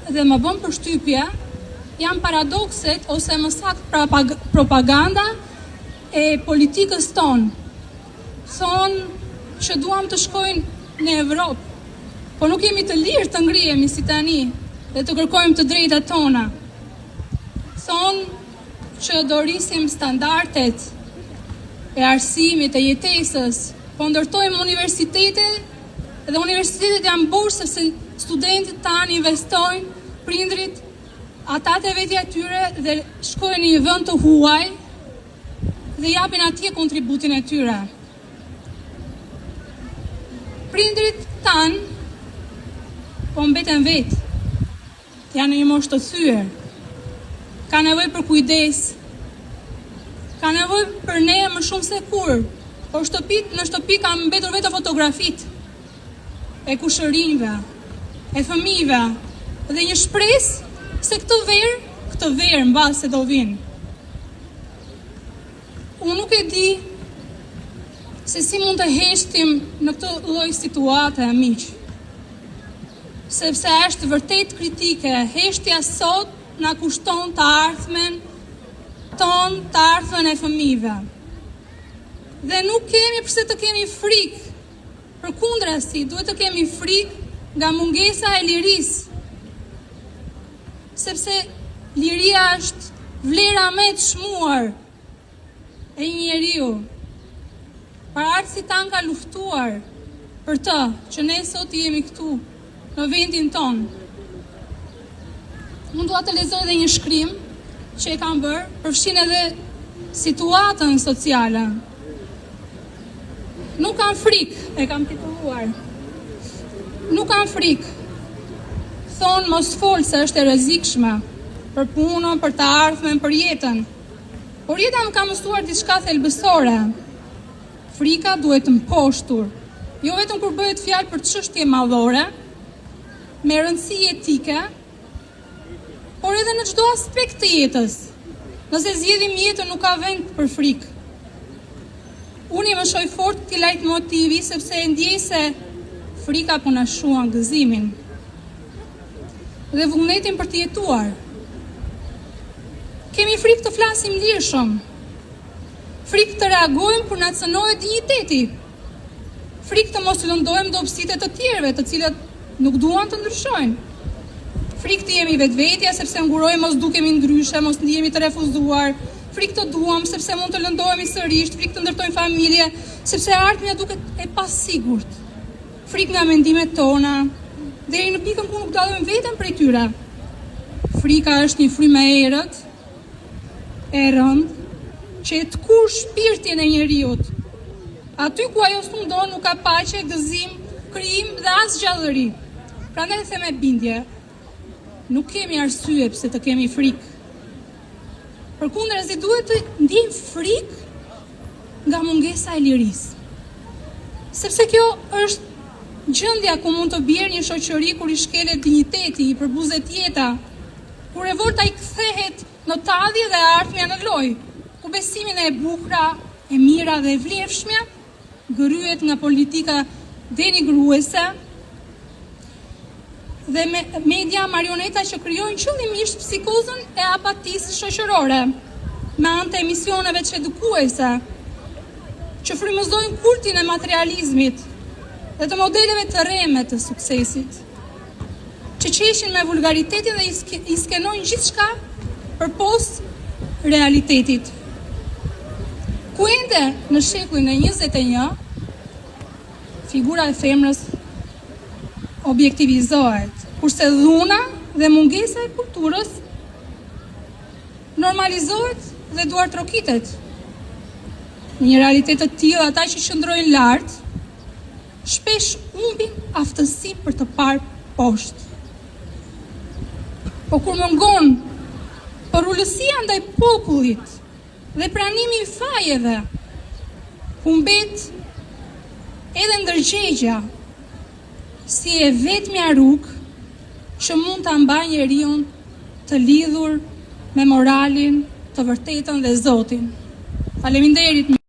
dhe më bën përshtypje janë paradokset ose më saktë propaganda e politikës tonë. Thonë që duam të shkojnë në Evropë, po nuk jemi të lirë të ngrihemi si tani dhe të kërkojmë të drejtat tona. Thonë që do rrisim standardet e arsimit e jetesës, po ndërtojmë universitete dhe universitetet janë burse se studentët tanë investojnë, prindrit, ata të vetja tyre dhe shkojnë në një vend të huaj dhe japin atje kontributin e tyre. Prindrit tanë po mbeten vetë, janë në një moshë të thyer, ka nevojë për kujdes, ka nevojë për ne më shumë se kur, por në shtëpi kanë mbetur vetë fotografitë e kushërinjve, e fëmijëve, dhe një shpresë se këtë verë mbas se do vinë. Unë nuk e di se si mund të heshtim në këtë lloj situate, miq. Sepse është vërtet kritike, heshtja sot na kushton të ardhmen ton, të ardhmen e fëmijëve. Dhe nuk kemi pse të kemi frikë. Përkundrazi, duhet të kemi frikë nga mungesa e lirisë. Sepse liria është vlera më e çmuar e një njeriu. Paraardhësit tanë ka luftuar për të që ne sot jemi këtu në vendin tonë. Unë dua të lexoj edhe një shkrim që e kam bërë, përfshin edhe situatën sociale. Nuk kanë frikë, e kam titulluar. Nuk kanë frikë. Thonë mos fol se është e rrezikshme për punën, për të ardhmen, për jetën. Por jeta më ka mësuar diçka thelbësore. Frika duhet të mposhtur, jo vetëm kur bëhet fjalë për çështje madhore, me rëndësi etike, por edhe në çdo aspekt të jetës. Nëse zgjedhim jetën, nuk ka vend për frikë. Unë më shoj fort këtij lejtmotivi sepse e ndjej se frika po na shuan gëzimin dhe vullnetin për të jetuar. Kemi frikë të flasim lirshëm, frikë të reagojmë kur na cënohet dinjiteti, frikë të mos lëndojmë dobësitë të tjerëve, të cilët nuk duan të ndryshojnë, frikë të jemi vetvetja sepse ngurojmë mos dukemi ndryshe, mos ndihemi të refuzuar, frikë të duam sepse mund të lëndohemi sërish, frikë të ndërtojmë familje, sepse ardhmja duket e pasigurt, frikë nga mendimet tona, deri në pikën ku nuk dallim veten prej tyre. Frika është një frymë e errët, e rëndë, që e tkur shpirtin e njeriut. Aty ku ajo sundon nuk ka paqe, gëzim, krijim dhe as gjallëri. Prandaj them me bindje, nuk kemi arsye pse të kemi frikë. Përkundrazi duhet të ndjejmë frikë nga mungesa e lirisë. Sepse kjo është gjendja ku mund të bjerë një shoqëri kur i shkelet dinjiteti, i përbuzet jeta, ku revolta i kthehet në tallje dhe ardhmja në lojë, ku besimin e bukura, e mira dhe e vlefshme gëryhet nga politika denigruese dhe media marioneta që krijojnë qëllimisht psikozën e apatisë shoqërore, me anë të emisioneve çedukuese, që frymëzojnë kultin e materializmit dhe të modeleve të rreme të suksesit, që qeshin me vulgaritetin dhe i skenojnë gjithçka përpos realitetit. Ku ende në shekullin e 21, figura e femrës objektivizohet, kurse dhuna dhe mungesa e kulturës normalizohet dhe duartrokitet. Në një realitet të tillë, ata që qëndrojnë lart shpesh humbin aftësinë për të parë poshtë. Po kur mungon porulësia ndaj popullit dhe pranimi i fajeve, humbet edhe ndërgjegja si e vetmja rrugë që mund ta mbajë njeriu të lidhur me moralin, të vërtetën dhe Zotin. Faleminderit.